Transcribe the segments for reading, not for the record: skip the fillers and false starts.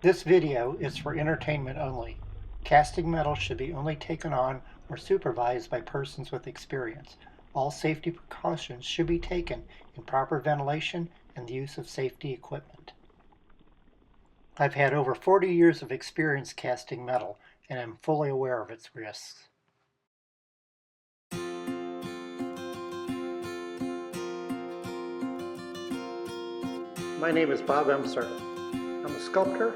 This video is for entertainment only. Casting metal should be only taken on or supervised by persons with experience. All safety precautions should be taken in proper ventilation and the use of safety equipment. I've had over 40 years of experience casting metal and am fully aware of its risks. My name is Bob Emser. I'm a sculptor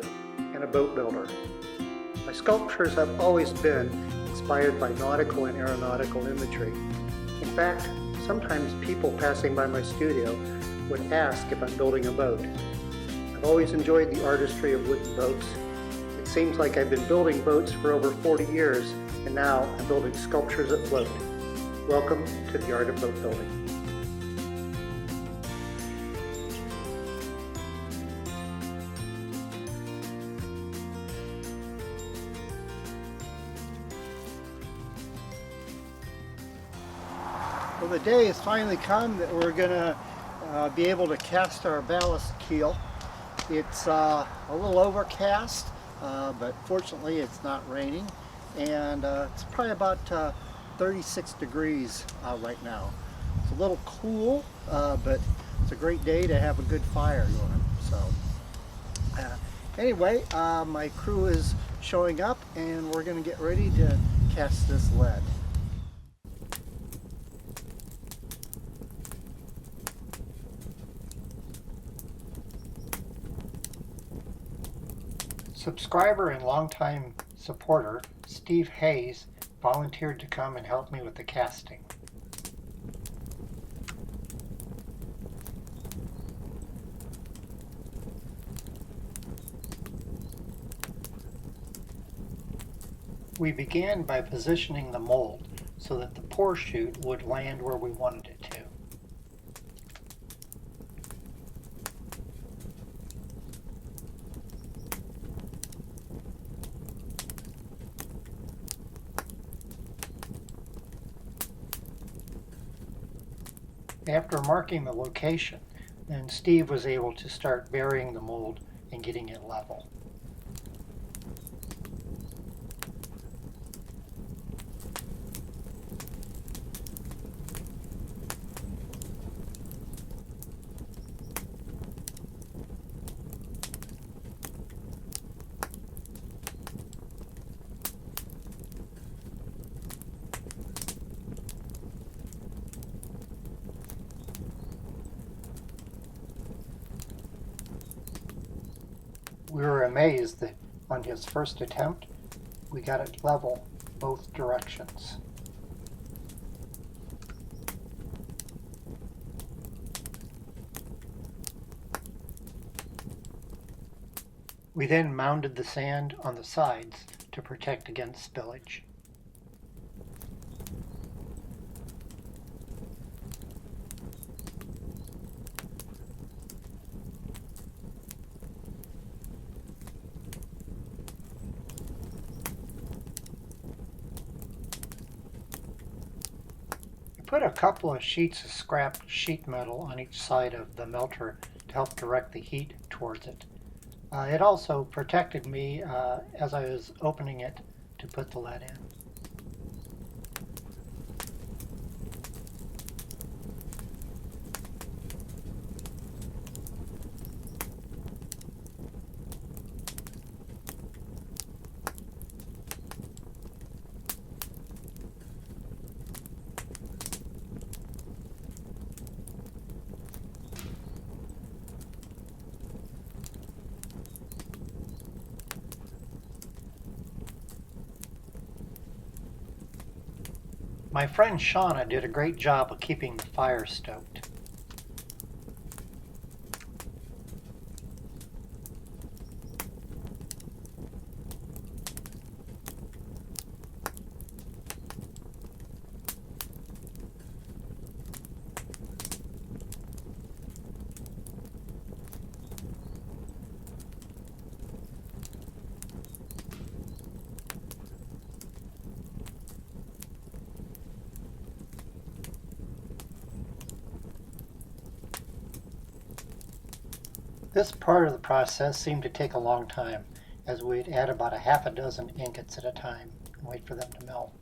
and a boat builder. My sculptures have always been inspired by nautical and aeronautical imagery. In fact, sometimes people passing by my studio would ask if I'm building a boat. I've always enjoyed the artistry of wooden boats. It seems like I've been building boats for over 40 years, and now I'm building sculptures that float. Welcome to the art of boat building. Well, the day has finally come that we're going to be able to cast our ballast keel. It's a little overcast, but fortunately it's not raining, and it's probably about 36 degrees right now. It's a little cool, but it's a great day to have a good fire going. So anyway, my crew is showing up and we're going to get ready to cast this lead. Subscriber and longtime supporter Steve Hayes volunteered to come and help me with the casting. We began by positioning the mold so that the pour chute would land where we wanted it to. After marking the location, then Steve was able to start burying the mold and getting it level. We were amazed that on his first attempt, we got it level both directions. We then mounded the sand on the sides to protect against spillage. Put a couple of sheets of scrap sheet metal on each side of the melter to help direct the heat towards it. It also protected me as I was opening it to put the lead in. My friend Shauna did a great job of keeping the fire stoked. This part of the process seemed to take a long time. as we'd add about a half a dozen ingots at a time and wait for them to melt.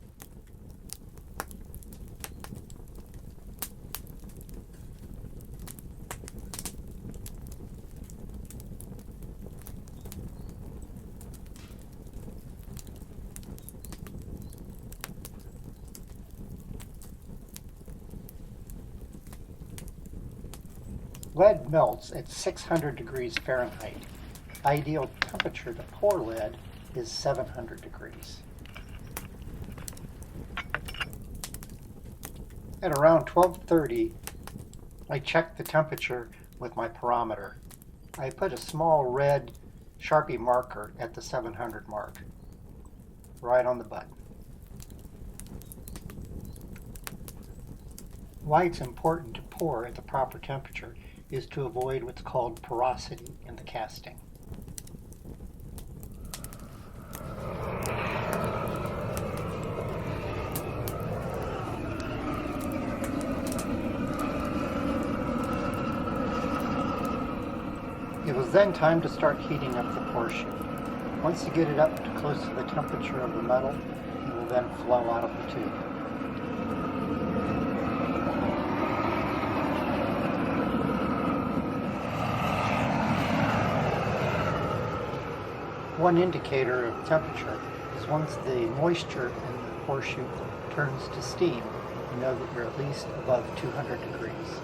Lead melts at 600 degrees Fahrenheit. Ideal temperature to pour lead is 700 degrees. At around 12:30, I checked the temperature with my pyrometer. I put a small red Sharpie marker at the 700 mark, right on the button. Why it's important to pour at the proper temperature is to avoid what's called porosity in the casting. It was then time to start heating up the pour chute. Once you get it up to close to the temperature of the metal, it will then flow out of the tube. One indicator of temperature is once the moisture in the pour chute turns to steam, you know that you're at least above 200 degrees.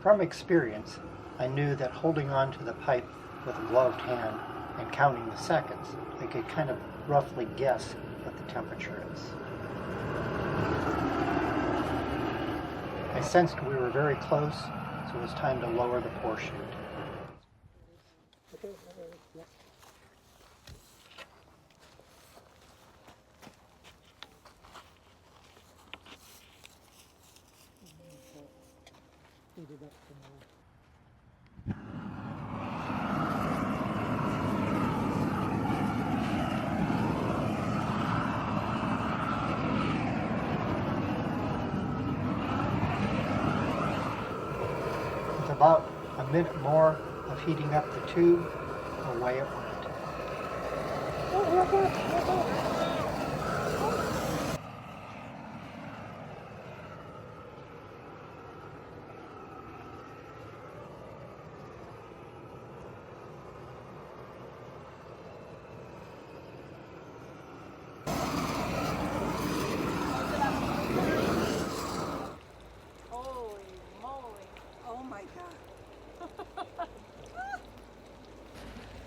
From experience, I knew that holding on to the pipe with a gloved hand and counting the seconds, I could kind of roughly guess what the temperature is. I sensed we were very close, so it was time to lower the pour chute. With about a minute more of heating up the tube, away it went.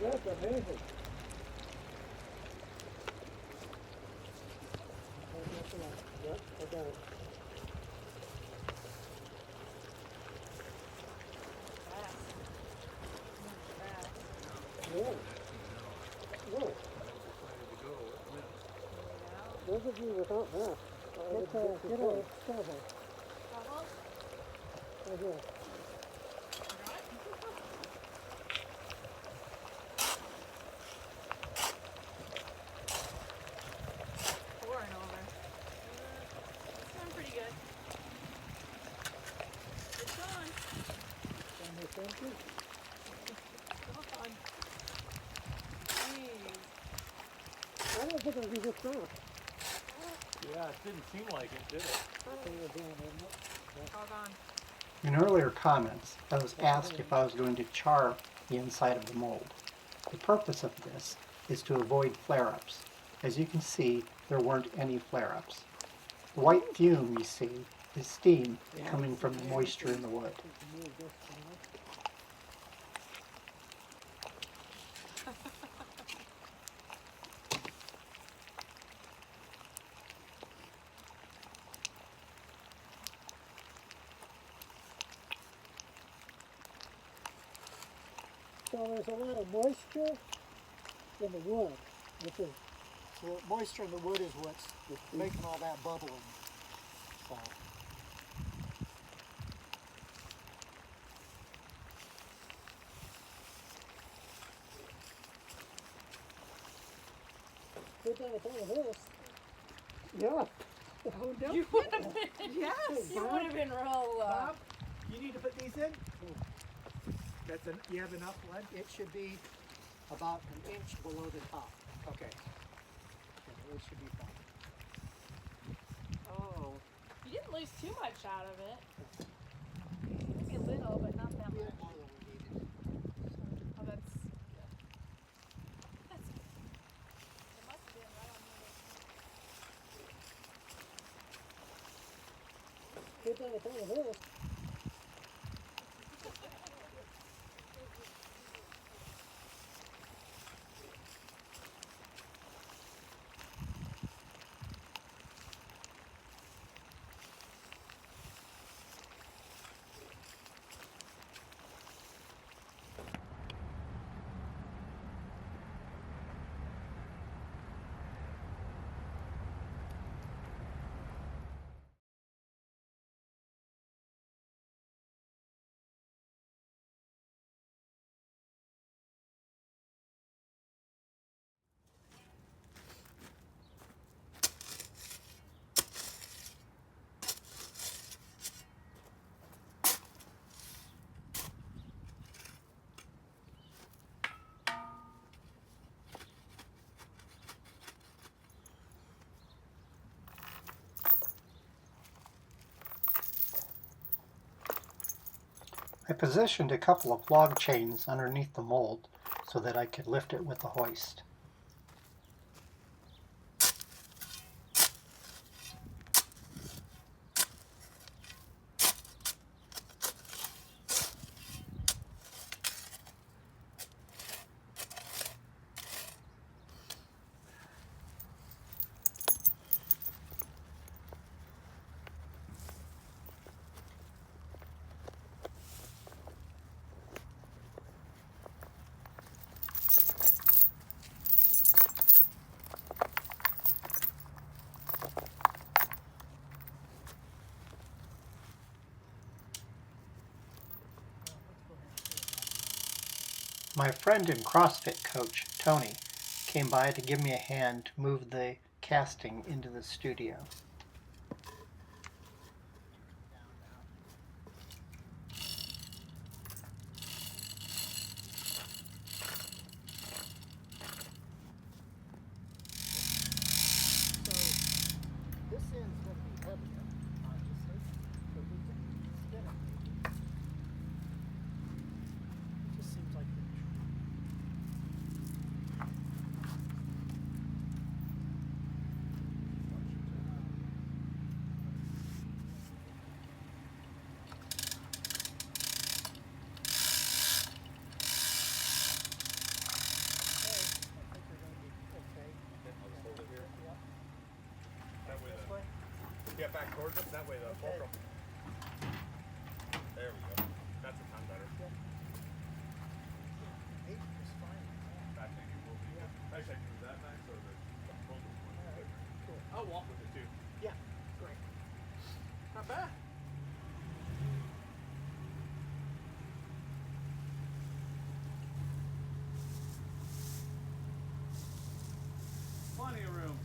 That's amazing. Yep, I got it. Yeah. Whoa. Those of you without masks, get a shovel. Right here. I don't think it'll be this fast. Yeah, it didn't seem like it, did it? In earlier comments, I was asked if I was going to char the inside of the mold. The purpose of this is to avoid flare-ups. As you can see, there weren't any flare-ups. The white fume you see is steam coming from the moisture in the wood. So there's a lot of moisture in the wood, which is the moisture in the wood is what's making all that bubbling. So. Good thing it's only this. Yeah. Oh, no. You would have been, yes, you would have been real, Bob, you need to put these in? That's you have enough lead? It should be about an inch below the top. Okay. It should be fine. oh, you didn't lose too much out of it. Maybe a little, but not that We much. had more than we needed. Oh, that's good. It must have been right on Good thing it's only this. I positioned a couple of log chains underneath the mold so that I could lift it with the hoist. My friend and CrossFit coach, Tony, came by to give me a hand to move the casting into the studio. This end's going to be heavier, obviously, but we can spin it maybe. It just seems like the Get back towards it, that way the fulcrum. There we go. That's a ton better. Actually, you will be. Actually, I can do that max or the fulcrum one. Cool. I'll walk with it too. Yeah, great. Not bad. Plenty of room.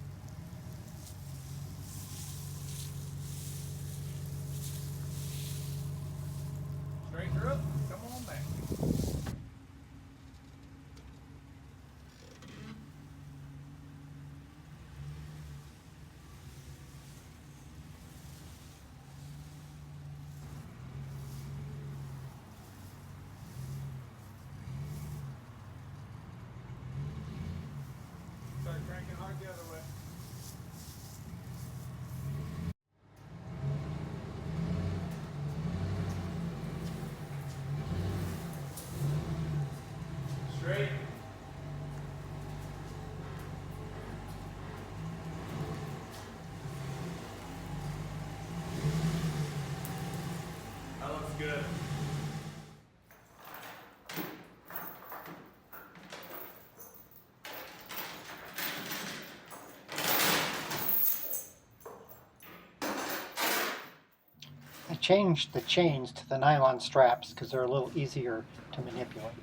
changed the chains to the nylon straps because they're a little easier to manipulate.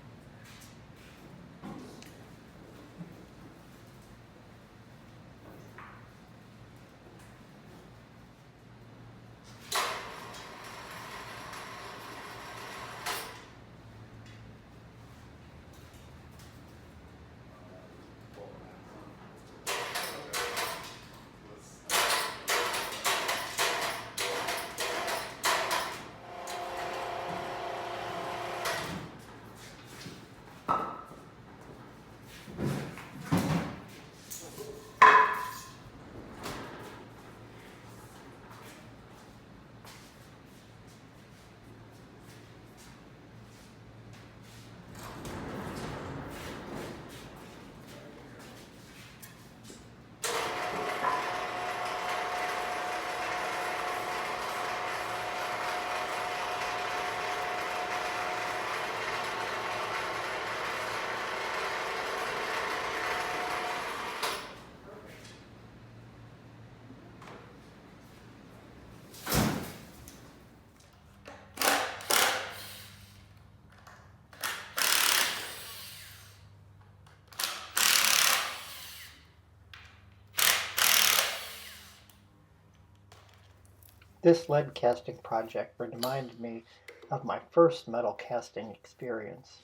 This lead casting project reminded me of my first metal casting experience.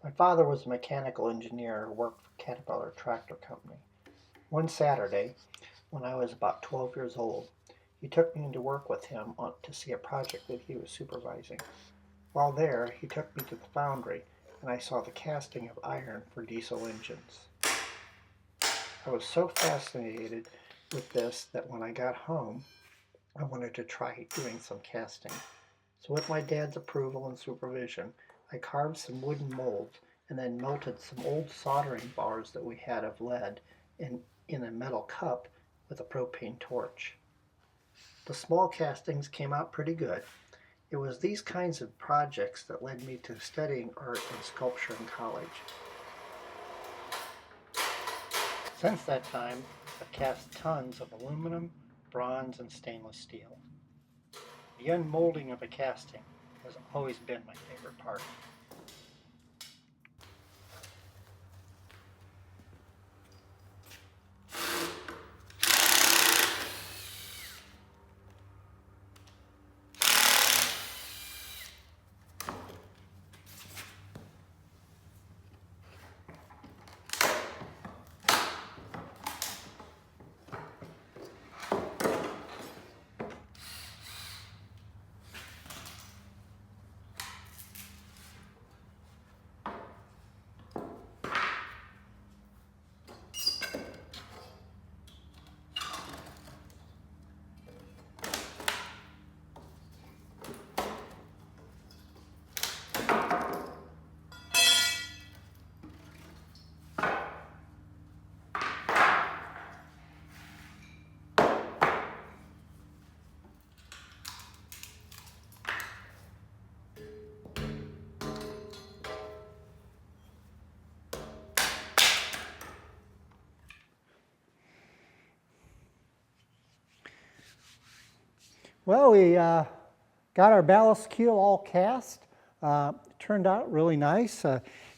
My father was a mechanical engineer who worked for Caterpillar Tractor Company. One Saturday, when I was about 12 years old, he took me into work with him to see a project that he was supervising. While there, he took me to the foundry, and I saw the casting of iron for diesel engines. I was so fascinated with this that when I got home, I wanted to try doing some casting. So with my dad's approval and supervision, I carved some wooden molds and then melted some old soldering bars that we had of lead in a metal cup with a propane torch. The small castings came out pretty good. It was these kinds of projects that led me to studying art and sculpture in college. Since that time, I've cast tons of aluminum, bronze, and stainless steel. The unmolding of a casting has always been my favorite part. Well, we got our ballast keel all cast. Turned out really nice.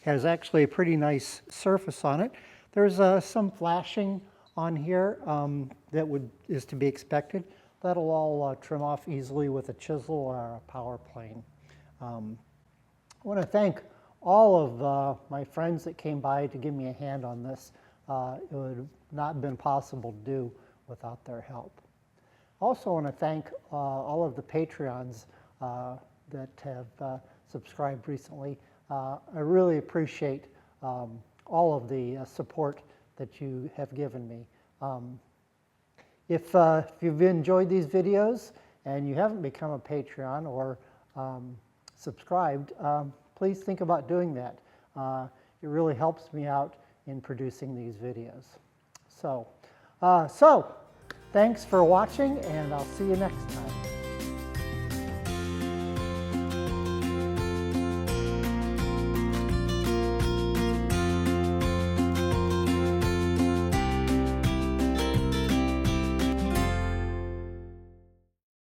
Has actually a pretty nice surface on it. There's some flashing on here that is to be expected. That'll all trim off easily with a chisel or a power plane. I want to thank all of my friends that came by to give me a hand on this. It would have not been possible to do without their help. Also want to thank all of the Patreons that have subscribed recently. I really appreciate all of the support that you have given me. If you've enjoyed these videos and you haven't become a Patreon or subscribed, please think about doing that. It really helps me out in producing these videos. So thanks for watching, and I'll see you next time.